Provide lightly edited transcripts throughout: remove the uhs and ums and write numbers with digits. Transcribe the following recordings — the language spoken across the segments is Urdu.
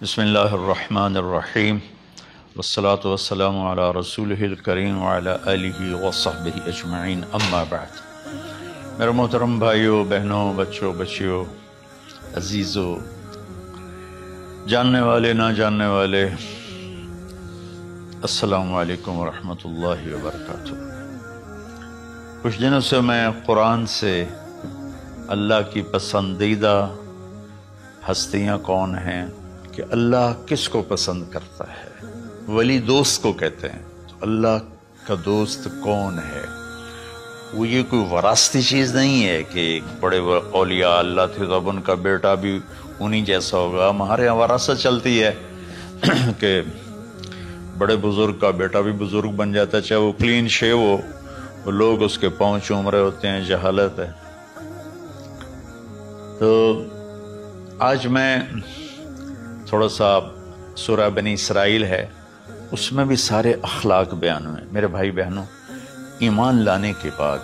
بسم اللہ الرحمن الرحیم والصلاة والسلام علی رسولہ الکریم وعلی آلہ وصحبہ اجمعین، اما بعد۔ میرے محترم بھائیوں، بہنوں، بچوں، بچیوں، عزیزوں، جاننے والے، نہ جاننے والے، السلام علیکم ورحمۃ اللہ وبرکاتہ۔ کچھ دنوں سے میں قرآن سے اللہ کی پسندیدہ ہستیاں کون ہیں، کہ اللہ کس کو پسند کرتا ہے، ولی دوست کو کہتے ہیں۔ تو اللہ کا دوست کون ہے؟ وہ یہ کوئی وراثتی چیز نہیں ہے کہ ایک بڑے اولیاء اللہ تھے تو اب ان کا بیٹا بھی انہی جیسا ہوگا۔ ہمارے یہاں وراثت چلتی ہے کہ بڑے بزرگ کا بیٹا بھی بزرگ بن جاتا ہے، چاہے وہ کلین شیو ہو، وہ لوگ اس کے پاؤں چوم رہے ہوتے ہیں، جہالت ہے۔ تو آج میں تھوڑا سا سورہ بنی اسرائیل ہے، اس میں بھی سارے اخلاق بیان ہوئے۔ میرے بھائی بہنوں، ایمان لانے کے بعد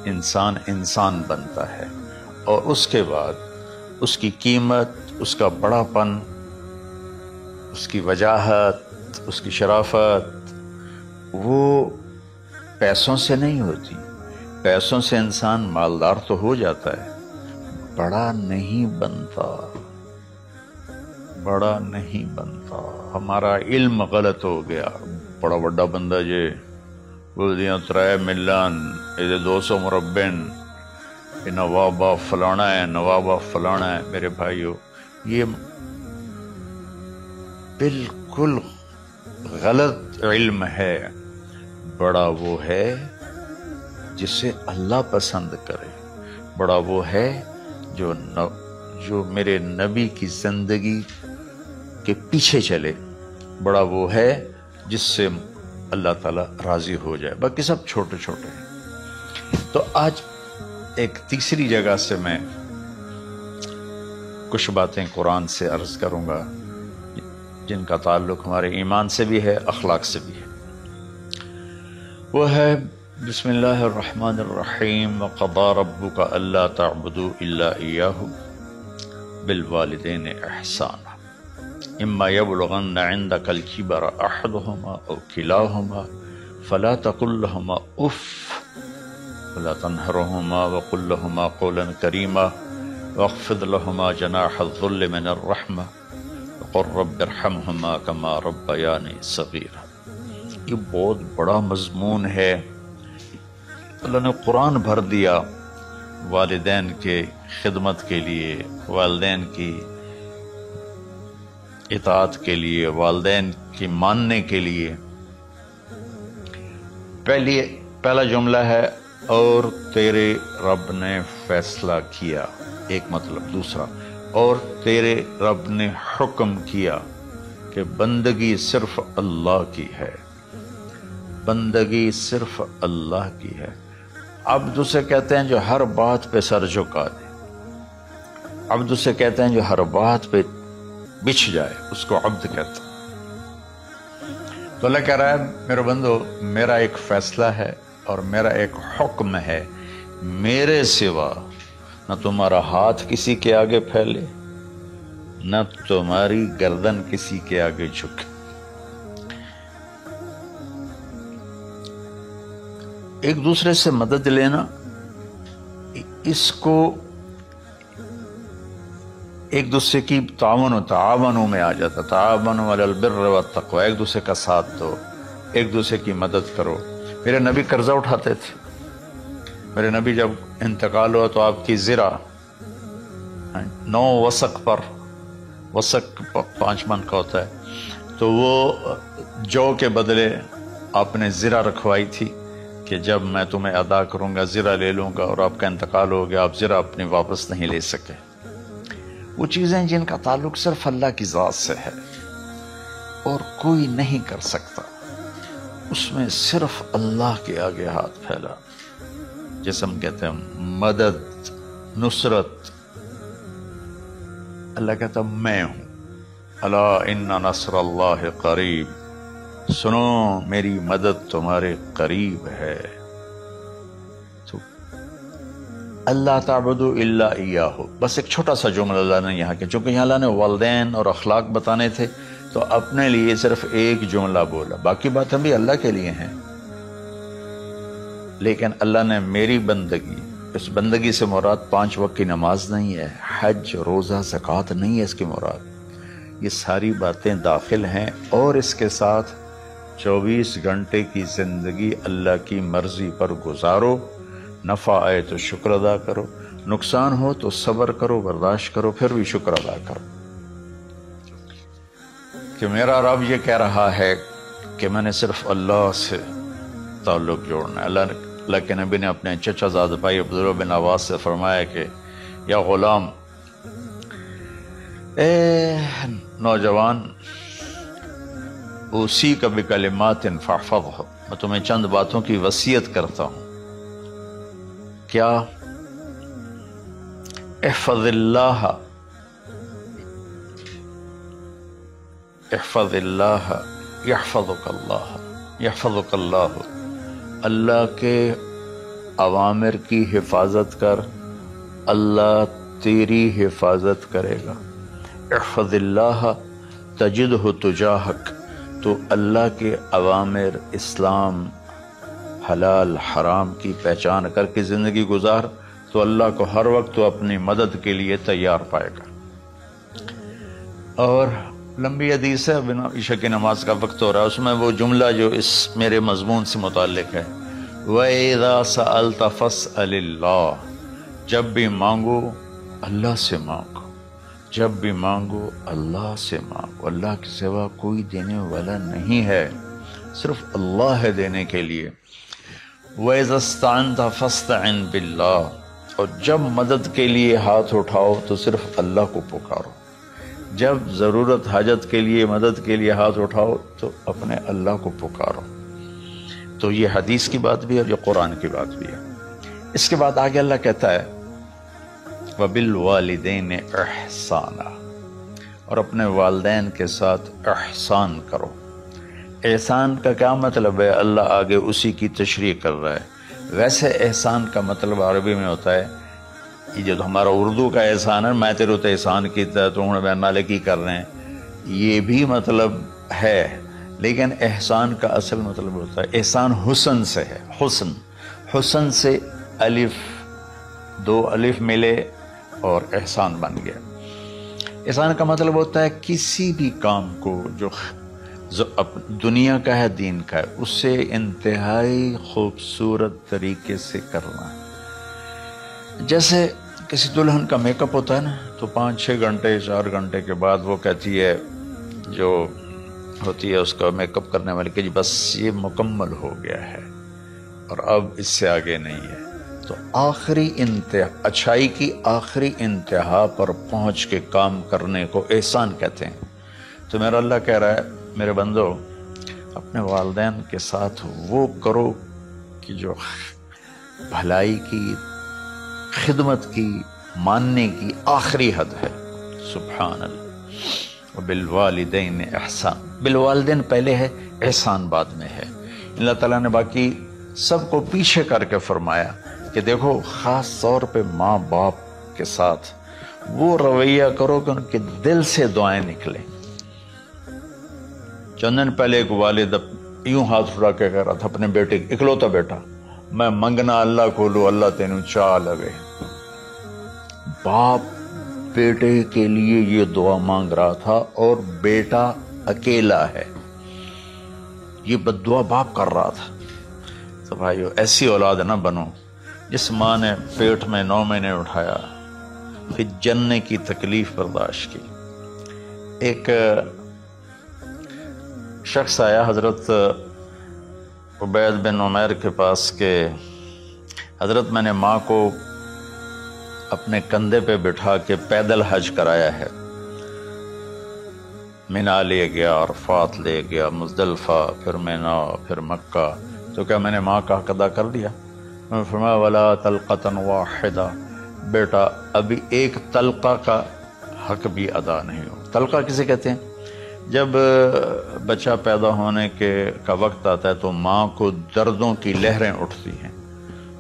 انسان بنتا ہے، اور اس کے بعد اس کی قیمت، اس کا بڑا پن، اس کی وجاہت، اس کی شرافت وہ پیسوں سے نہیں ہوتی۔ پیسوں سے انسان مالدار تو ہو جاتا ہے، بڑا نہیں بنتا، بڑا نہیں بنتا۔ ہمارا علم غلط ہو گیا۔ بڑا بڑا بندہ جے بولدیاں 3 ملن، 200 مربن، نوابہ فلانا ہے، نوابہ فلانا ہے۔ میرے بھائیو، یہ بالکل غلط علم ہے۔ بڑا وہ ہے جسے اللہ پسند کرے، بڑا وہ ہے جو میرے نبی کی زندگی کے پیچھے چلے، بڑا وہ ہے جس سے اللہ تعالیٰ راضی ہو جائے، باقی سب چھوٹے چھوٹے ہیں۔ تو آج ایک تیسری جگہ سے میں کچھ باتیں قرآن سے عرض کروں گا جن کا تعلق ہمارے ایمان سے بھی ہے، اخلاق سے بھی ہے۔ وہ ہے بسم اللہ الرحمن الرحیم، وَقَضَىٰ رَبُّكَ أَلَّا تَعْبُدُوا إِلَّا إِيَّاهُ بِالْوَالِدَيْنِ إِحْسَانًا إِمَّا يَبْلُغَنَّ عِندَكَ الْكِبَرَ أَحَدُهُمَا أَوْ كِلَاهُمَا فَلَا تَقُل لَّهُمَا أُفٍّ وَلَا تَنْهَرْهُمَا وَقُل لَّهُمَا قَوْلًا كَرِيمًا وَاخْفِضْ لَهُمَا جَنَاحَ الذُّلِّ مِنَ الرَّحْمَةِ وَقُل رَّبِّ ارْحَمْهُمَا كَمَا رَبَّيَانِي صَغِيرًا۔ یہ بہت بڑا مضمون ہے۔ اللہ نے قرآن بھر دیا والدین کے خدمت کے لیے، والدین کی اطاعت کے لیے، والدین کی ماننے کے لیے۔ پہلا جملہ ہے اور تیرے رب نے فیصلہ کیا، ایک مطلب۔ دوسرا، اور تیرے رب نے حکم کیا کہ بندگی صرف اللہ کی ہے، بندگی صرف اللہ کی ہے۔ عبد اسے کہتے ہیں جو ہر بات پہ سر جھکا دے، عبد اسے کہتے ہیں جو ہر بات پہ بچھ جائے، اس کو عبد کہتا۔ تو اللہ کہہ رہا ہے میرے بندو، میرا ایک فیصلہ ہے اور میرا ایک حکم ہے، میرے سوا نہ تمہارا ہاتھ کسی کے آگے پھیلے، نہ تمہاری گردن کسی کے آگے جھکے۔ ایک دوسرے سے مدد لینا، اس کو ایک دوسرے کی تعاونوں میں آ جاتا، تعاونوا علی البر والتقوی، ایک دوسرے کا ساتھ دو، ایک دوسرے کی مدد کرو۔ میرے نبی قرضہ اٹھاتے تھے۔ میرے نبی جب انتقال ہوا تو آپ کی زرہ 9 وسق پر، وسق 5 من کا ہوتا ہے، تو وہ جو کے بدلے آپ نے زرہ رکھوائی تھی کہ جب میں تمہیں ادا کروں گا زرہ لے لوں گا، اور آپ کا انتقال ہو گیا، آپ زرہ اپنی واپس نہیں لے سکے۔ وہ چیزیں جن کا تعلق صرف اللہ کی ذات سے ہے اور کوئی نہیں کر سکتا، اس میں صرف اللہ کے آگے ہاتھ پھیلا، جیسے ہم کہتے ہیں مدد، نصرت۔ اللہ کہتا میں ہوں، الا ان نصر اللہ قریب، سنو میری مدد تمہارے قریب ہے۔ تو اللہ تعبدوا الا ایاہ، بس ایک چھوٹا سا جملہ اللہ نے یہاں کیا، چونکہ یہاں اللہ نے والدین اور اخلاق بتانے تھے تو اپنے لیے صرف ایک جملہ بولا، باقی باتیں بھی اللہ کے لیے ہیں، لیکن اللہ نے میری بندگی، اس بندگی سے مراد 5 وقت کی نماز نہیں ہے، حج، روزہ، زکوٰۃ نہیں ہے اس کی مراد، یہ ساری باتیں داخل ہیں، اور اس کے ساتھ 24 گھنٹے کی زندگی اللہ کی مرضی پر گزارو، نفع آئے تو شکر ادا کرو، نقصان ہو تو صبر کرو، برداشت کرو، پھر بھی شکر ادا کرو، کہ میرا رب یہ کہہ رہا ہے کہ میں نے صرف اللہ سے تعلق جوڑنا ہے۔ اللہ کے نبی نے اپنے چچا زاد بھائی عبداللہ بن عباس سے فرمایا کہ یا غلام، اے نوجوان، اسی کا بکلمات فاحفظہ، میں تمہیں چند باتوں کی وصیت کرتا ہوں، کیا؟ احفظ اللہ، احفظ اللہ یحفظک اللہ، یحفظک اللہ، اللہ کے اوامر کی حفاظت کر، اللہ تیری حفاظت کرے گا۔ احفظ اللہ تجدہ تجاہک، تو اللہ کے اوامر، اسلام، حلال حرام کی پہچان کر کے زندگی گزار تو اللہ کو ہر وقت تو اپنی مدد کے لیے تیار پائے گا۔ اور لمبی حدیث ہے، عشاء کی نماز کا وقت ہو رہا ہے، اس میں وہ جملہ جو اس میرے مضمون سے متعلق ہے، وَإِذَا سَأَلْتَ فَاسْأَلِ اللَّهِ، جب بھی مانگو اللہ سے مانگو، جب بھی مانگو اللہ سے مانگو، اللہ کے سوا کوئی دینے والا نہیں ہے، صرف اللہ ہے دینے کے لیے۔ وَإِذَا اسْتَعَنْتَ فَاسْتَعِنْ بِاللَّهِ، اور جب مدد کے لیے ہاتھ اٹھاؤ تو صرف اللہ کو پکارو، جب ضرورت حاجت کے لیے، مدد کے لیے ہاتھ اٹھاؤ تو اپنے اللہ کو پکارو۔ تو یہ حدیث کی بات بھی ہے اور یہ قرآن کی بات بھی ہے۔ اس کے بعد آگے اللہ کہتا ہے وَبِالْوَالِدَيْنِ إِحْسَانًا، اور اپنے والدین کے ساتھ احسان کرو۔ احسان کا کیا مطلب ہے؟ اللہ آگے اسی کی تشریح کر رہا ہے۔ ویسے احسان کا مطلب عربی میں ہوتا ہے، یہ جو ہمارا اردو کا احسان ہے، میں تیرے تے احسان کیتا تو ہوں بیان نالے کی کر رہے ہیں، یہ بھی مطلب ہے، لیکن احسان کا اصل مطلب ہوتا ہے، احسان حسن سے ہے، حسن، حسن سے الف، 2 الف ملے اور احسان بن گیا۔ احسان کا مطلب ہوتا ہے کسی بھی کام کو جو دنیا کا ہے، دین کا ہے، اس سے انتہائی خوبصورت طریقے سے کرنا۔ جیسے کسی دلہن کا میک اپ ہوتا ہے نا، تو 5-6 گھنٹے 4 گھنٹے کے بعد وہ کہتی ہے، جو ہوتی ہے اس کا میک اپ کرنے والی، کہ جی بس یہ مکمل ہو گیا ہے اور اب اس سے آگے نہیں ہے۔ تو آخری انتہا، اچھائی کی آخری انتہا پر پہنچ کے کام کرنے کو احسان کہتے ہیں۔ تو میرا اللہ کہہ رہا ہے میرے بندو، اپنے والدین کے ساتھ وہ کرو کہ جو بھلائی کی، خدمت کی، ماننے کی آخری حد ہے۔ سبحان اللہ۔ وبالوالدین احسان، بالوالدین پہلے ہے، احسان بعد میں ہے۔ اللہ تعالیٰ نے باقی سب کو پیچھے کر کے فرمایا کہ دیکھو خاص طور پہ ماں باپ کے ساتھ وہ رویہ کرو کہ ان کے دل سے دعائیں نکلیں۔ چند دن پہلے ایک والد یوں ہاتھ اٹھا کے کہہ رہا تھا اپنے بیٹے، اکلوتا بیٹا، میں منگنا اللہ کو لو، اللہ تینوں چاہ لگے۔ باپ بیٹے کے لیے یہ دعا مانگ رہا تھا اور بیٹا اکیلا ہے، یہ بد دعا باپ کر رہا تھا۔ تو بھائیو، ایسی اولاد نہ بنو جس ماں نے پیٹ میں 9 مہینے اٹھایا، پھر جننے کی تکلیف برداشت کی۔ ایک شخص آیا حضرت عبید بن عمیر کے پاس کہ حضرت میں نے ماں کو اپنے کندھے پہ بٹھا کے پیدل حج کرایا ہے، مینا لے گیا، عرفات لے گیا، مزدلفہ، پھر مینا، پھر مکہ، تو کیا میں نے ماں کا حق ادا کر دیا؟ میں نے فرمایا ولا تلقۃ واحدہ، بیٹا ابھی ایک تلقہ کا حق بھی ادا نہیں ہو۔ تلقہ کسے کہتے ہیں؟ جب بچہ پیدا ہونے کا وقت آتا ہے تو ماں کو دردوں کی لہریں اٹھتی ہیں،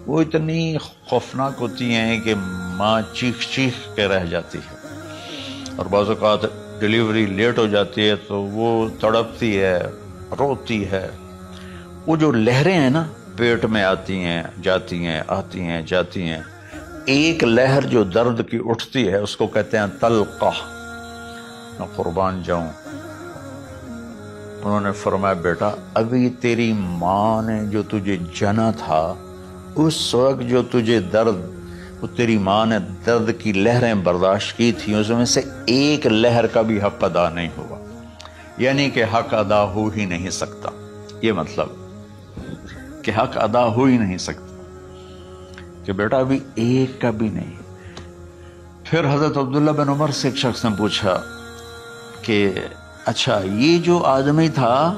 وہ اتنی خوفناک ہوتی ہیں کہ ماں چیخ چیخ کے رہ جاتی ہے، اور بعض اوقات ڈیلیوری لیٹ ہو جاتی ہے تو وہ تڑپتی ہے، روتی ہے۔ وہ جو لہریں ہیں نا پیٹ میں آتی ہیں جاتی ہیں، آتی ہیں جاتی ہیں، ایک لہر جو درد کی اٹھتی ہے اس کو کہتے ہیں طلقہ۔ میں قربان جاؤں، انہوں نے فرمایا بیٹا ابھی تیری ماں نے جو تجھے جنا تھا اس وقت جو تجھے درد، وہ تیری ماں نے درد کی لہریں برداشت کی تھی، اس میں سے ایک لہر کا بھی حق ادا نہیں ہوا، یعنی کہ حق ادا ہو ہی نہیں سکتا۔ یہ مطلب کہ حق ادا ہو ہی نہیں سکتا کہ بیٹا ابھی ایک کا بھی نہیں۔ پھر حضرت عبداللہ بن عمر سے ایک شخص نے پوچھا کہ اچھا یہ جو آدمی تھا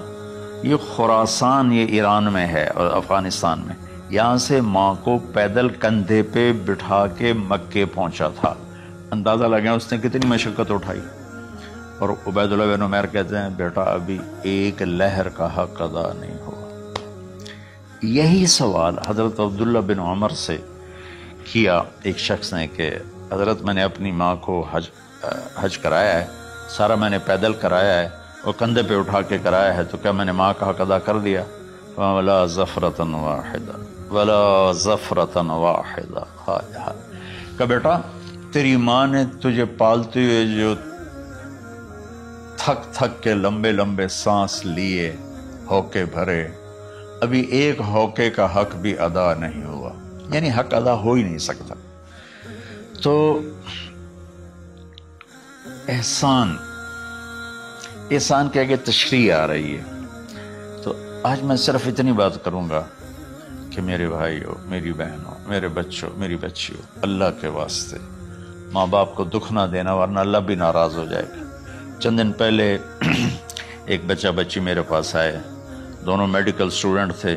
یہ خراسان، یہ ایران میں ہے اور افغانستان میں، یہاں سے ماں کو پیدل کندھے پہ بٹھا کے مکے پہنچا تھا، اندازہ لگا اس نے کتنی مشقت اٹھائی۔ اور عبید اللہ بن عمیر کہتے ہیں بیٹا ابھی ایک لہر کا حق ادا نہیں ہوا۔ یہی سوال حضرت عبداللہ بن عمر سے کیا ایک شخص نے کہ حضرت میں نے اپنی ماں کو حج کرایا ہے، سارا میں نے پیدل کرایا ہے اور کندھے پہ اٹھا کے کرایا ہے، تو کیا میں نے ماں کا حق ادا کر دیا؟ وَلَا زَفْرَةً وَاحِدًا وَلَا زَفْرَةً وَاحِدًا۔ کہ بیٹا تیری ماں نے تجھے پالتے ہوئے جو تھک تھک کے لمبے لمبے سانس لیے، ہوکے بھرے، ابھی ایک ہوکے کا حق بھی ادا نہیں ہوا، یعنی حق ادا ہو ہی نہیں سکتا۔ تو احسان کے آگے تشریح آ رہی ہے۔ تو آج میں صرف اتنی بات کروں گا کہ میرے بھائیو، میری بہنوں، میرے بچوں، میری بچیوں، اللہ کے واسطے ماں باپ کو دکھ نہ دینا ورنہ اللہ بھی ناراض ہو جائے گا۔ چند دن پہلے ایک بچہ بچی میرے پاس آئے، دونوں میڈیکل سٹوڈنٹ تھے،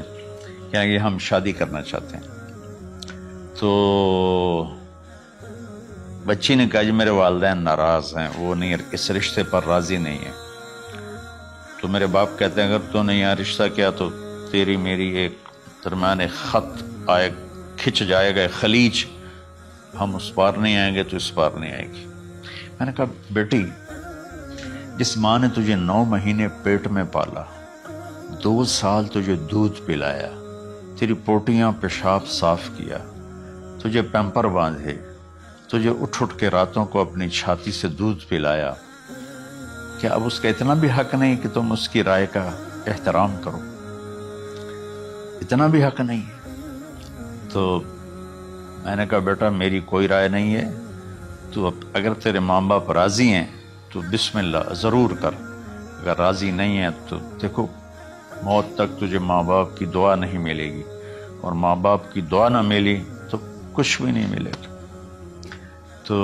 کہیں کہ ہم شادی کرنا چاہتے ہیں۔ تو بچی نے کہا جی میرے والدین ناراض ہیں، وہ نہیں، اس رشتے پر راضی نہیں ہیں۔ تو میرے باپ کہتے ہیں اگر تو نہیں یہاں رشتہ کیا تو تیری میری ایک درمیان خط آئے، کھچ جائے گا خلیج، ہم اس پار نہیں آئیں گے تو اس پار نہیں آئے گی۔ میں نے کہا بیٹی جس ماں نے تجھے 9 مہینے پیٹ میں پالا، 2 سال تجھے دودھ پلایا، تیری پوٹیاں پیشاب صاف کیا، تجھے پیمپر باندھے، تجھے اٹھ اٹھ کے راتوں کو اپنی چھاتی سے دودھ پلایا، کیا اب اس کا اتنا بھی حق نہیں کہ تم اس کی رائے کا احترام کرو؟ اتنا بھی حق نہیں؟ تو میں نے کہا بیٹا میری کوئی رائے نہیں ہے، تو اگر تیرے ماں باپ راضی ہیں تو بسم اللہ ضرور کر، اگر راضی نہیں ہے تو دیکھو موت تک تجھے ماں باپ کی دعا نہیں ملے گی، اور ماں باپ کی دعا نہ ملی تو کچھ بھی نہیں ملے گا۔ تو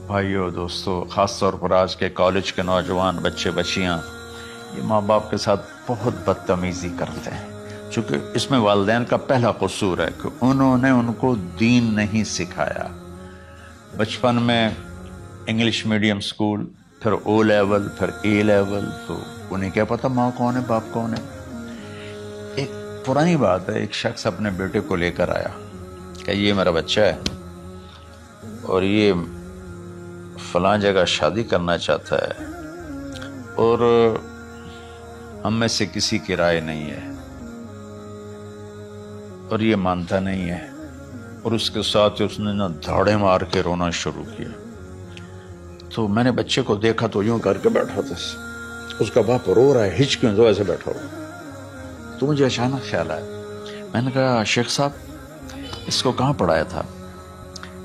بھائیو دوستو، خاص طور پر آج کے کالج کے نوجوان بچے بچیاں یہ ماں باپ کے ساتھ بہت بدتمیزی کرتے ہیں، چونکہ اس میں والدین کا پہلا قصور ہے کہ انہوں نے ان کو دین نہیں سکھایا۔ بچپن میں انگلش میڈیم سکول، پھر او لیول، پھر اے لیول، تو انہیں کیا پتہ ماں کون ہے باپ کون ہے۔ ایک پرانی بات ہے، ایک شخص اپنے بیٹے کو لے کر آیا کہ یہ میرا بچہ ہے اور یہ فلاں جگہ شادی کرنا چاہتا ہے اور ہم میں سے کسی کی رائے نہیں ہے اور یہ مانتا نہیں ہے، اور اس کے ساتھ اس نے دھاڑے مار کے رونا شروع کیا۔ تو میں نے بچے کو دیکھا تو یوں کر کے بیٹھا تھا، اس کا باپ رو رہا ہے، ہچکیوں تو ایسے بیٹھا ہوا۔ تو مجھے اچانک خیال آیا، میں نے کہا شیخ صاحب اس کو کہاں پڑھایا تھا؟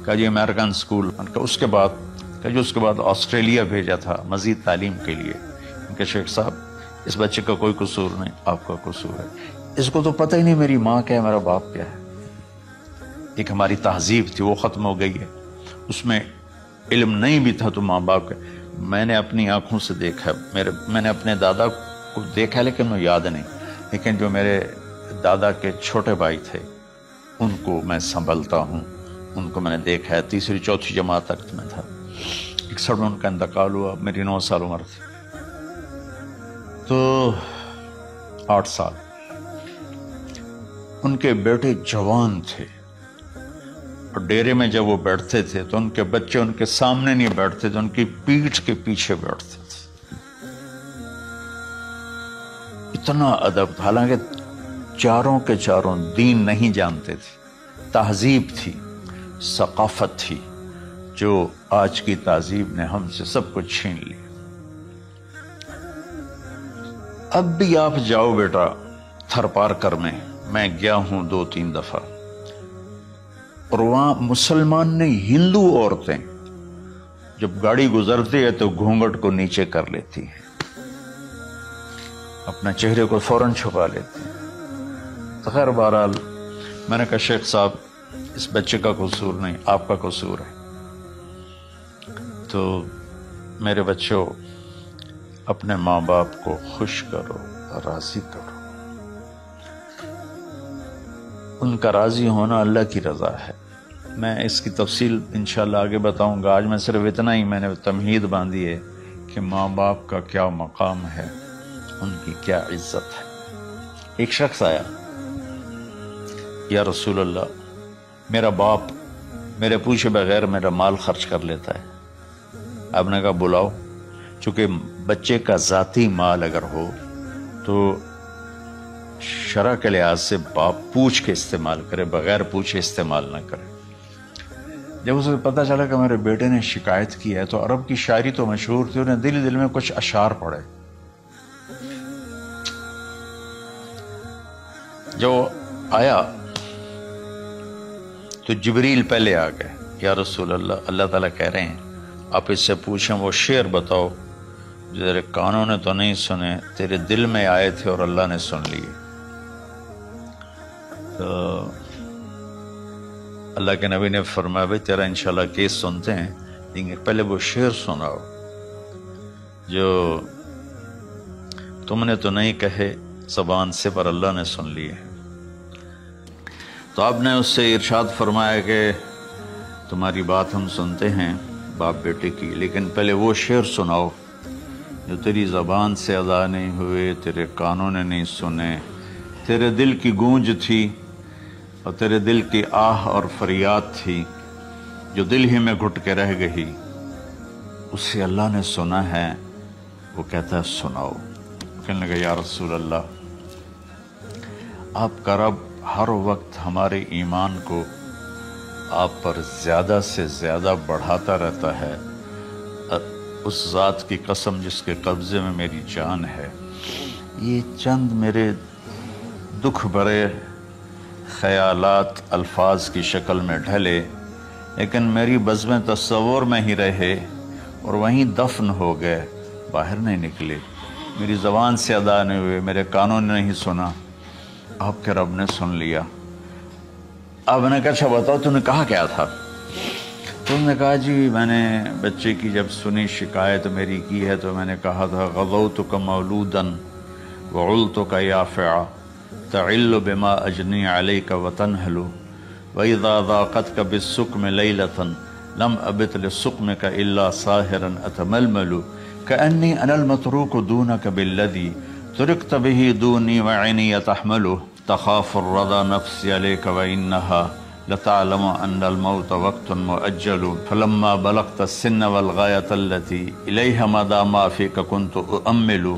کہا جی امریکن اسکول۔ اس کے بعد آسٹریلیا بھیجا تھا مزید تعلیم کے لیے۔ کہ شیخ صاحب اس بچے کا کوئی قصور نہیں، آپ کا قصور ہے، اس کو تو پتہ ہی نہیں میری ماں کیا ہے میرا باپ کیا ہے۔ ایک ہماری تہذیب تھی وہ ختم ہو گئی ہے، اس میں علم نہیں بھی تھا تو ماں باپ کا۔ میں نے اپنی آنکھوں سے دیکھا، میں نے اپنے دادا کو دیکھا لیکن وہ یاد نہیں، لیکن جو میرے دادا کے چھوٹے بھائی تھے ان کو میں سنبھلتا ہوں، ان کو میں نے دیکھا ہے، 3ری 4تھی جماعت تک میں تھا۔ 61 میں ان کا انتقال ہوا، میری 9 سال عمر تھی، تو 8 سال۔ ان کے بیٹے جوان تھے، اور ڈیرے میں جب وہ بیٹھتے تھے تو ان کے بچے ان کے سامنے نہیں بیٹھتے تھے، ان کی پیٹھ کے پیچھے بیٹھتے تھے۔ اتنا ادب، حالانکہ چاروں کے چاروں دین نہیں جانتے تھے، تہذیب تھی، ثقافت تھی، جو آج کی تہذیب نے ہم سے سب کچھ چھین لی۔ اب بھی آپ جاؤ بیٹا تھر پارکر میں گیا ہوں 2-3 دفعہ، اور وہاں مسلمان نہیں، ہندو عورتیں جب گاڑی گزرتی ہے تو گھونگھٹ کو نیچے کر لیتی ہیں، اپنا چہرے کو فوراً چھپا لیتی ہیں۔ تو خیر بہرحال میں نے کہا شیخ صاحب اس بچے کا قصور نہیں، آپ کا قصور ہے۔ تو میرے بچوں، اپنے ماں باپ کو خوش کرو، راضی کرو۔ ان کا راضی ہونا اللہ کی رضا ہے۔ میں اس کی تفصیل انشاءاللہ آگے بتاؤں گا، آج میں صرف اتنا ہی میں نے تمہید باندھی ہے کہ ماں باپ کا کیا مقام ہے، ان کی کیا عزت ہے۔ ایک شخص آیا، یا رسول اللہ میرا باپ میرے پوچھے بغیر میرا مال خرچ کر لیتا ہے۔ آپ نے کہا بلاؤ، چونکہ بچے کا ذاتی مال اگر ہو تو شرع کے لحاظ سے باپ پوچھ کے استعمال کرے، بغیر پوچھے استعمال نہ کرے۔ جب اسے پتہ چلا کہ میرے بیٹے نے شکایت کی ہے، تو عرب کی شاعری تو مشہور تھی، انہیں دل دل میں کچھ اشعار پڑھے۔ جو آیا تو جبریل پہلے آ گئے، یا رسول اللہ، اللہ تعالیٰ کہہ رہے ہیں آپ اس سے پوچھیں وہ شعر بتاؤ جو تیرے کانوں نے تو نہیں سنے، تیرے دل میں آئے تھے اور اللہ نے سن لیے۔ تو اللہ کے نبی نے فرمایا بھائی تیرا انشاءاللہ کیس سنتے ہیں، لیکن پہلے وہ شعر سناؤ جو تم نے تو نہیں کہے زبان سے پر اللہ نے سن لیے۔ تو آپ نے اس سے ارشاد فرمایا کہ تمہاری بات ہم سنتے ہیں باپ بیٹے کی، لیکن پہلے وہ شعر سناؤ جو تیری زبان سے ادا نہیں ہوئے، تیرے کانوں نے نہیں سنے، تیرے دل کی گونج تھی اور تیرے دل کی آہ اور فریاد تھی جو دل ہی میں گھٹ کے رہ گئی، اسے اللہ نے سنا ہے۔ وہ کہتا ہے سناؤ۔ کہنے لگا یا رسول اللہ آپ کا رب ہر وقت ہمارے ایمان کو آپ پر زیادہ سے زیادہ بڑھاتا رہتا ہے، اس ذات کی قسم جس کے قبضے میں میری جان ہے۔ یہ چند میرے دکھ بھرے خیالات الفاظ کی شکل میں ڈھلے، لیکن میری بزم تصور میں ہی رہے اور وہیں دفن ہو گئے، باہر نہیں نکلے، میری زبان سے ادا نہیں ہوئے، میرے کانوں نے نہیں سنا، آپ کے رب نے سن لیا۔ آپ نے کہا اچھا بتاؤ تم نے کہا کیا تھا؟ تم نے کہا جی میں نے بچے کی جب سنی شکایت میری کی ہے تو میں نے کہا تھا غضوتک مولودا وعلتک یافعا تعل بما اجنی علیک وتنہل واذا ضاقتک بالسقم لیلۃ لم ابت لسقمک الا ساہرا اتململ کأنی انا المتروک دونک بالذی ترکت به دونی وعینی تحملہ تخاف الرضا نفسی علیک وإنہا لتعلم ان الموت وقت مؤجل فلما بلغت السن والغاية التي إليها مدى ما فيك كنت أؤمل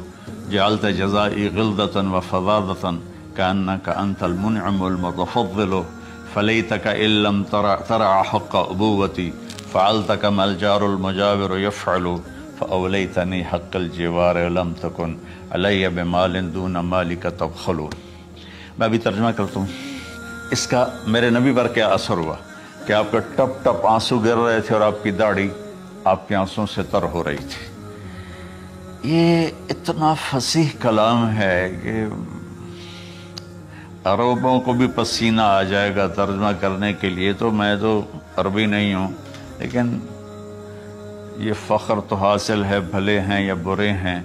جعلت جزائي غلظة وفظاظة كأنك أنت المنعم المتفضل فليتك إن لم ترع حق أبوتي فعلت كما الجار المجاور يفعل فأوليتني حق الجوار ولم تكن علي بمال دون مالك تبخل۔ میں ابھی ترجمہ کرتا ہوں۔ اس کا میرے نبی پر کیا اثر ہوا کہ آپ کا ٹپ ٹپ آنسو گر رہے تھے اور آپ کی داڑھی آپ کے آنسوں سے تر ہو رہی تھی۔ یہ اتنا فصیح کلام ہے کہ عربوں کو بھی پسینہ آ جائے گا ترجمہ کرنے کے لیے، تو میں تو عربی نہیں ہوں، لیکن یہ فخر تو حاصل ہے، بھلے ہیں یا برے ہیں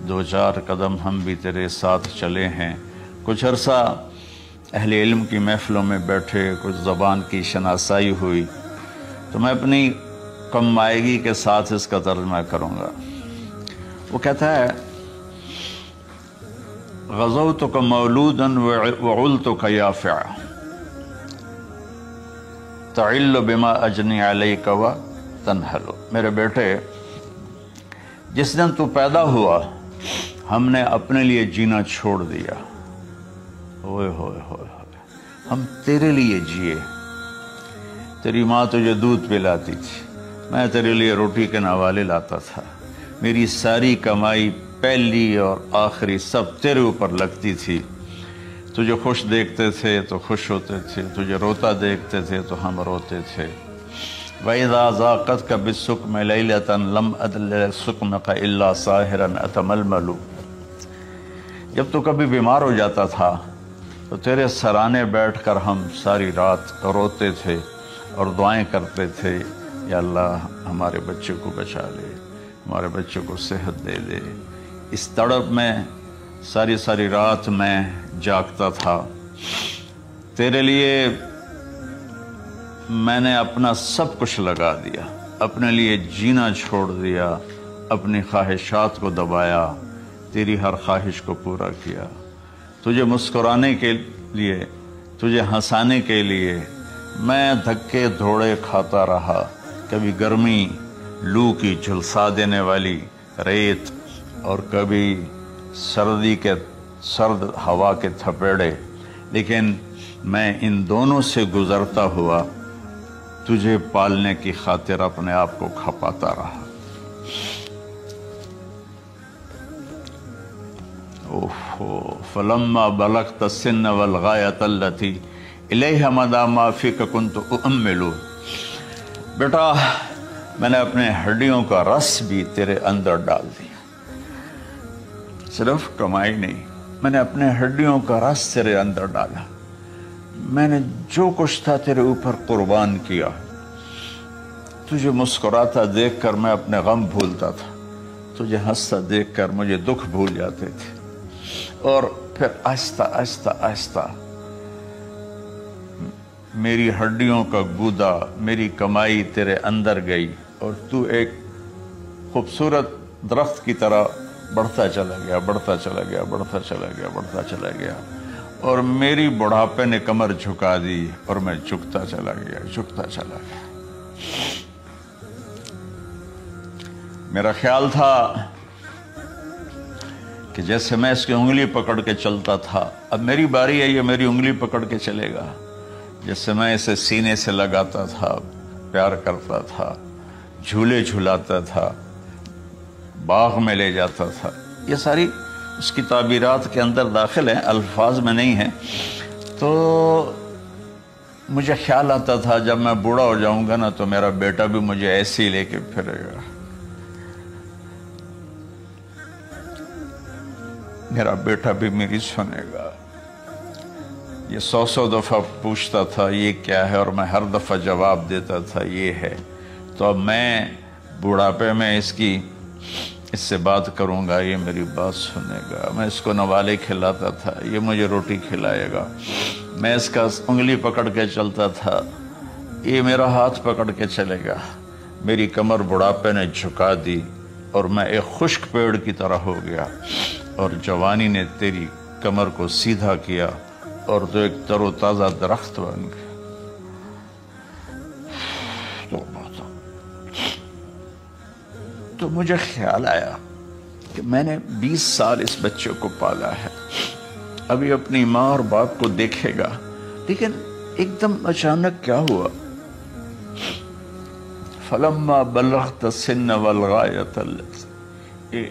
2-4 قدم ہم بھی تیرے ساتھ چلے ہیں۔ کچھ عرصہ اہل علم کی محفلوں میں بیٹھے، کچھ زبان کی شناسائی ہوئی، تو میں اپنی کم مائگی کے ساتھ اس کا ترجمہ کروں گا۔ وہ کہتا ہے غزوتک مولودا وعلتک یافعا تعل بما اجنی علیک و تنحل، میرے بیٹے جس دن تو پیدا ہوا ہم نے اپنے لیے جینا چھوڑ دیا، ہوئے ہوئے ہوئے ہوئے، ہم تیرے لیے جیے۔ تیری ماں تجھے دودھ پلاتی تھی، میں تیرے لیے روٹی کے نوالے لاتا تھا، میری ساری کمائی پہلی اور آخری سب تیرے اوپر لگتی تھی۔ تجھے خوش دیکھتے تھے تو خوش ہوتے تھے، تجھے روتا دیکھتے تھے تو ہم روتے تھے۔ وَإِذَا ذَاقَتْكَ بِالسُّقْمِ لَيْلَةً لَمْ أَدْلِ سُقْمَكَ إِلَّا سَاهِرًا أَتَمَلْمَلُ، جب تو کبھی بیمار ہو جاتا تھا تو تیرے سرانے بیٹھ کر ہم ساری رات روتے تھے اور دعائیں کرتے تھے، یا اللہ ہمارے بچے کو بچا لے، ہمارے بچے کو صحت دے دے۔ اس تڑپ میں ساری ساری رات میں جاگتا تھا، تیرے لیے میں نے اپنا سب کچھ لگا دیا، اپنے لیے جینا چھوڑ دیا، اپنی خواہشات کو دبایا، تیری ہر خواہش کو پورا کیا۔ تجھے مسکرانے کے لیے، تجھے ہنسانے کے لیے میں دھکے دھوڑے کھاتا رہا، کبھی گرمی لو کی جھلسا دینے والی ریت اور کبھی سردی کے سرد ہوا کے تھپیڑے، لیکن میں ان دونوں سے گزرتا ہوا تجھے پالنے کی خاطر اپنے آپ کو کھپاتا رہا۔ فلما بلغت السن والغایۃ التی الیہ مدی ما فیک کنت اؤمل، بیٹا میں نے اپنے ہڈیوں کا رس بھی تیرے اندر ڈال دیا، صرف کمائی نہیں، میں نے اپنے ہڈیوں کا رس تیرے اندر ڈالا، میں نے جو کچھ تھا تیرے اوپر قربان کیا۔ تجھے مسکراتا دیکھ کر میں اپنے غم بھولتا تھا، تجھے ہنستا دیکھ کر مجھے دکھ بھول جاتے تھے، اور پھر آہستہ آہستہ آہستہ میری ہڈیوں کا گودا، میری کمائی تیرے اندر گئی، اور تو ایک خوبصورت درخت کی طرح بڑھتا چلا گیا، بڑھتا چلا گیا، بڑھتا چلا گیا، بڑھتا چلا گیا، اور میری بڑھاپے نے کمر جھکا دی اور میں جھکتا چلا گیا، جھکتا چلا گیا۔ میرا خیال تھا کہ جیسے میں اس کی انگلی پکڑ کے چلتا تھا، اب میری باری ہے، یہ میری انگلی پکڑ کے چلے گا، جیسے میں اسے سینے سے لگاتا تھا، پیار کرتا تھا، جھولے جھلاتا تھا، باغ میں لے جاتا تھا، یہ ساری اس کی تعبیرات کے اندر داخل ہیں، الفاظ میں نہیں ہیں۔ تو مجھے خیال آتا تھا جب میں بوڑھا ہو جاؤں گا نا تو میرا بیٹا بھی مجھے ایسے ہی لے کے پھرے گا، میرا بیٹا بھی میری سنے گا۔ یہ 100 دفعہ پوچھتا تھا یہ کیا ہے، اور میں ہر دفعہ جواب دیتا تھا یہ ہے۔ تو اب میں بوڑھاپے میں اس سے بات کروں گا، یہ میری بات سنے گا، میں اس کو نوالے کھلاتا تھا، یہ مجھے روٹی کھلائے گا، میں اس کا انگلی پکڑ کے چلتا تھا، یہ میرا ہاتھ پکڑ کے چلے گا۔ میری کمر بڑھاپے نے جھکا دی اور میں ایک خشک پیڑ کی طرح ہو گیا، اور جوانی نے تیری کمر کو سیدھا کیا اور تو ایک تر و تازہ درخت بن گیا۔ تو مجھے خیال آیا کہ میں نے 20 سال اس بچے کو پالا ہے، ابھی اپنی ماں اور باپ کو دیکھے گا، لیکن ایک دم اچانک کیا ہوا؟ فلما بلغت السن والغایۃ التی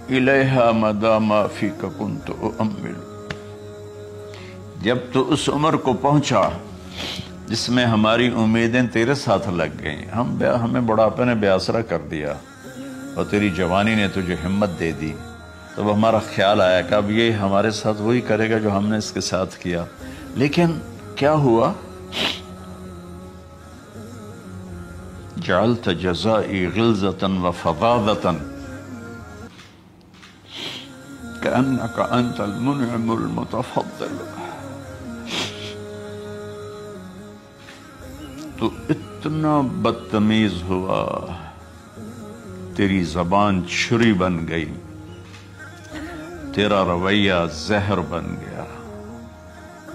الیہا مدی ما فیک کنت اؤمل، جب تو اس عمر کو پہنچا جس میں ہماری امیدیں تیرے ساتھ لگ گئیں، ہمیں بڑھاپے نے بے آسرا کر دیا اور تیری جوانی نے تجھے ہمت دے دی، تب ہمارا خیال آیا کہ اب یہ ہمارے ساتھ وہی کرے گا جو ہم نے اس کے ساتھ کیا۔ لیکن کیا ہوا؟ جعلت جزائی غلظۃ وفظاظۃ کأنک انت المنعم المتفضل، تو اتنا بدتمیز ہوا، تیری زبان چھری بن گئی، تیرا رویہ زہر بن گیا،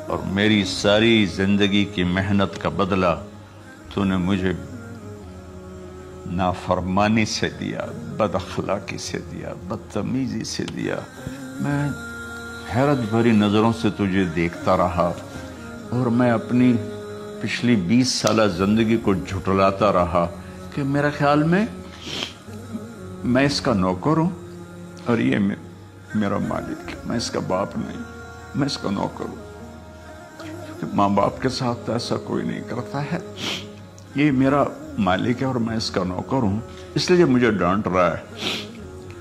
اور میری ساری زندگی کی محنت کا بدلہ تو نے مجھے نافرمانی سے دیا، بد اخلاقی سے دیا، بدتمیزی سے دیا۔ میں حیرت بھری نظروں سے تجھے دیکھتا رہا اور میں اپنی پچھلی 20 سالہ زندگی کو جھٹلاتا رہا کہ میرا خیال میں اس کا نوکر ہوں اور یہ میرا مالک ہے، میں اس کا باپ نہیں، میں اس کا نوکر ہوں۔ ماں باپ کے ساتھ ایسا کوئی نہیں کرتا ہے، یہ میرا مالک ہے اور میں اس کا نوکر ہوں، اس لیے مجھے ڈانٹ رہا ہے۔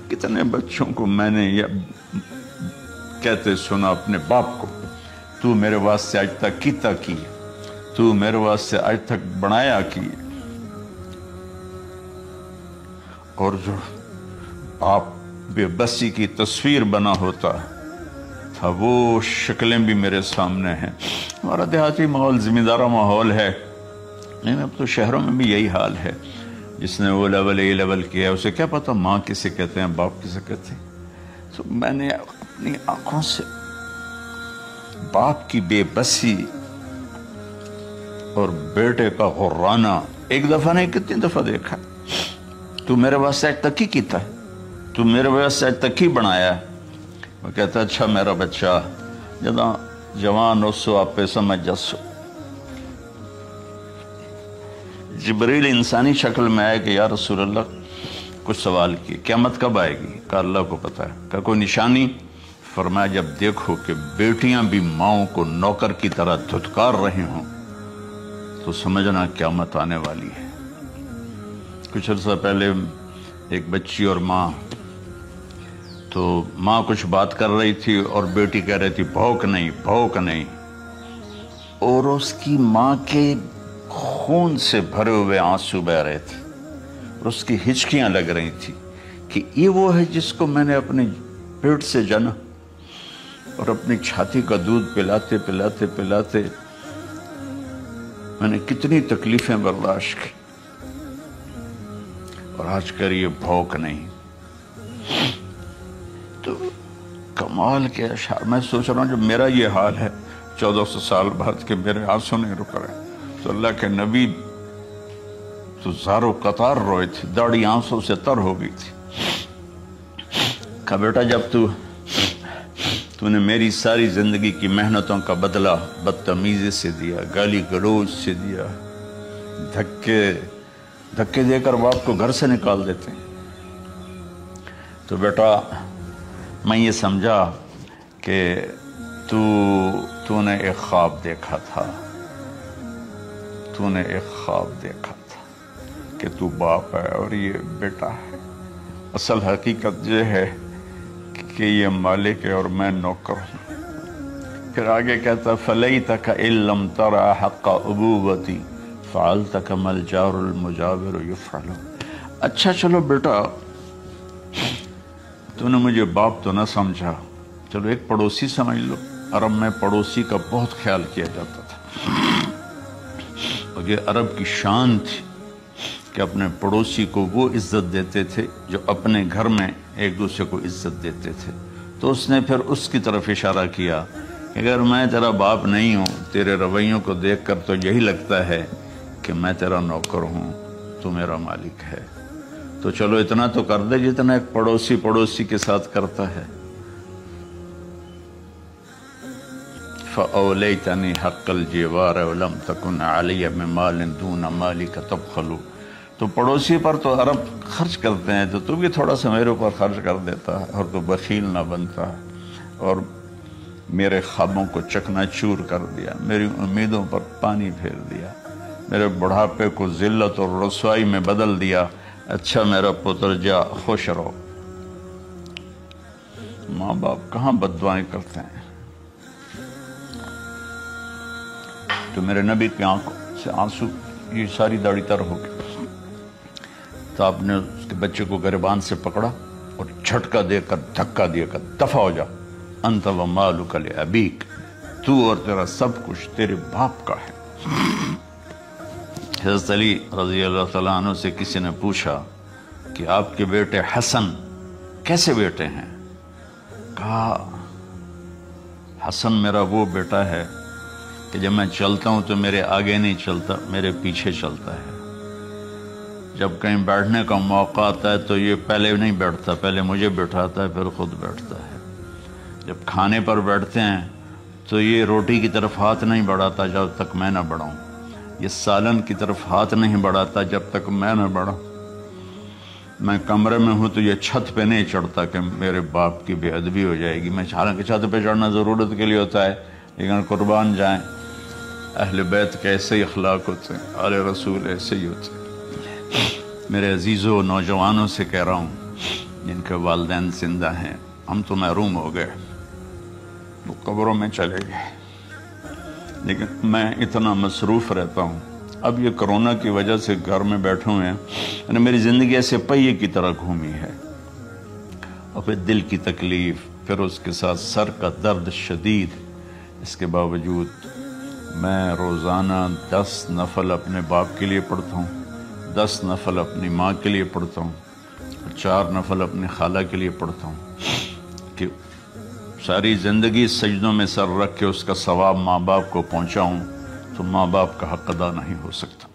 کتنے بچوں کو میں نے یہ کہتے سنا اپنے باپ کو، تو میرے واسطے آج تک کیتا کی، تو میرے واسطے آج تک بنایا کی۔ اور جو باپ بے بسی کی تصویر بنا ہوتا تھا وہ شکلیں بھی میرے سامنے ہیں۔ ہمارا دیہاتی ماحول زمیندارہ ماحول ہے، نہیں اب تو شہروں میں بھی یہی حال ہے۔ جس نے وہ لیول اے لیول کیا ہے اسے کیا پتا ماں کسے کہتے ہیں، باپ کسے کہتے ہیں۔ تو میں نے اپنی آنکھوں سے باپ کی بے بسی اور بیٹے کا غرانہ ایک دفعہ نہیں کتنی دفعہ دیکھا۔ تو میرے واسطے آج تک ہی کیتا ہے، تو میرے واسطے آج تک ہی بنایا ہے۔ وہ کہتا ہے اچھا میرا بچہ جداں جوان ہو سو آپ پہ سمجھ جسو۔ جبریل انسانی شکل میں آئے کہ یا رسول اللہ کچھ سوال کیے، قیامت کب آئے گی؟ کہ اللہ کو پتہ ہے۔ کہ کوئی نشانی؟ فرمایا جب دیکھو کہ بیٹیاں بھی ماؤں کو نوکر کی طرح دھتکار رہے ہوں تو سمجھنا قیامت آنے والی ہے۔ کچھ عرصہ پہلے ایک بچی اور ماں، تو ماں کچھ بات کر رہی تھی اور بیٹی کہہ رہی تھی بھوک نہیں بھوک نہیں، اور اس کی ماں کے خون سے بھرے ہوئے آنسو بہ رہے تھے اور اس کی ہچکیاں لگ رہی تھی کہ یہ وہ ہے جس کو میں نے اپنے پیٹ سے جنا اور اپنی چھاتی کا دودھ پلاتے پلاتے پلاتے میں نے کتنی تکلیفیں برداشت کی، اور آج کر یہ بھوک نہیں۔ تو کمال کے اشعار میں سوچ رہا ہوں جو میرا یہ حال ہے 1400 سال بعد کہ میرے آنسو نہیں رک رہے، تو اللہ کے نبی تو زارو قطار روئے تھے، داڑھی آنسوں سے تر ہو گئی تھی۔ کہا بیٹا جب تو نے میری ساری زندگی کی محنتوں کا بدلہ بدتمیزی سے دیا، گالی گلوچ سے دیا، دھکے دے کر باپ کو گھر سے نکال دیتے ہیں، تو بیٹا میں یہ سمجھا کہ تو نے ایک خواب دیکھا تھا، تو نے ایک خواب دیکھا تھا کہ تو باپ ہے اور یہ بیٹا ہے۔ اصل حقیقت یہ ہے کہ یہ مالک ہے اور میں نوکر ہوں۔ پھر آگے کہتا فَلَيْتَكَ إِن لَمْ تَرَ حَقَّ أُبُوَّتِي فَعَلْتَ كَمَا الْجَارُ الْمُجَاوِرُ يُفْعَلُ۔ اچھا چلو بیٹا تو نے مجھے باپ تو نہ سمجھا، چلو ایک پڑوسی سمجھ لو۔ عرب میں پڑوسی کا بہت خیال کیا جاتا تھا، اور یہ عرب کی شان تھی کہ اپنے پڑوسی کو وہ عزت دیتے تھے جو اپنے گھر میں ایک دوسرے کو عزت دیتے تھے۔ تو اس نے پھر اس کی طرف اشارہ کیا کہ اگر میں تیرا باپ نہیں ہوں، تیرے رویوں کو دیکھ کر تو یہی لگتا ہے کہ میں تیرا نوکر ہوں، تو میرا مالک ہے، تو چلو اتنا تو کر دے جتنا ایک پڑوسی کے ساتھ کرتا ہے۔ فَأَوْلَيْتَنِي حَقَّ الْجِوَارِ وَلَمْ تَكُنْ عَلَيَّ مِن مَالٍ دُونَ مَالِكَ تَبْخَلُ۔ تو پڑوسی پر تو عرب خرچ کرتے ہیں، تو بھی تھوڑا سا میرے اوپر خرچ کر دیتا ہے اور تو بخیل نہ بنتا، اور میرے خوابوں کو چکنا چور کر دیا، میری امیدوں پر پانی پھیر دیا، میرے بڑھاپے کو ذلت اور رسوائی میں بدل دیا۔ اچھا میرا پتر جا خوش رہو۔ ماں باپ کہاں بد دعائیں کرتے ہیں؟ تو میرے نبی کی آنکھوں سے آنسو، یہ ساری داڑھی تر ہو گئی، تو آپ نے اس کے بچے کو گریبان سے پکڑا اور جھٹکا دے کر دھکا دے کر دفع ہو جا، انت و مالک لابیک، تو اور تیرا سب کچھ تیرے باپ کا ہے۔ حضرت علی رضی اللہ تعالیٰ عنہ سے کسی نے پوچھا کہ آپ کے بیٹے حسن کیسے بیٹے ہیں؟ کہا حسن میرا وہ بیٹا ہے کہ جب میں چلتا ہوں تو میرے آگے نہیں چلتا، میرے پیچھے چلتا ہے۔ جب کہیں بیٹھنے کا موقع آتا ہے تو یہ پہلے نہیں بیٹھتا، پہلے مجھے بٹھاتا ہے پھر خود بیٹھتا ہے۔ جب کھانے پر بیٹھتے ہیں تو یہ روٹی کی طرف ہاتھ نہیں بڑھاتا جب تک میں نہ بڑھاؤں، یہ سالن کی طرف ہاتھ نہیں بڑھاتا جب تک میں نہ بڑھاؤں۔ میں کمرے میں ہوں تو یہ چھت پہ نہیں چڑھتا کہ میرے باپ کی بے ادبی ہو جائے گی۔ میں حالانکہ چھت پہ چڑھنا ضرورت کے لیے ہوتا ہے، لیکن قربان جائیں اہل بیت کے ایسے ہی اخلاق ہوتے ہیں، آل رسول ایسے ہی ہوتے ہیں۔ میرے عزیزوں نوجوانوں سے کہہ رہا ہوں جن کے والدین زندہ ہیں، ہم تو محروم ہو گئے، وہ قبروں میں چلے گئے، لیکن میں اتنا مصروف رہتا ہوں۔ اب یہ کرونا کی وجہ سے گھر میں بیٹھے ہوئے ہیں، یعنی میری زندگی ایسے پہیے کی طرح گھومی ہے، اور پھر دل کی تکلیف، پھر اس کے ساتھ سر کا درد شدید۔ اس کے باوجود میں روزانہ 10 نفل اپنے باپ کے لیے پڑھتا ہوں، 10 نفل اپنی ماں کے لیے پڑھتا ہوں، اور 4 نفل اپنی خالہ کے لیے پڑھتا ہوں، کہ ساری زندگی سجدوں میں سر رکھ کے اس کا ثواب ماں باپ کو پہنچاؤں، تو ماں باپ کا حق ادا نہیں ہو سکتا۔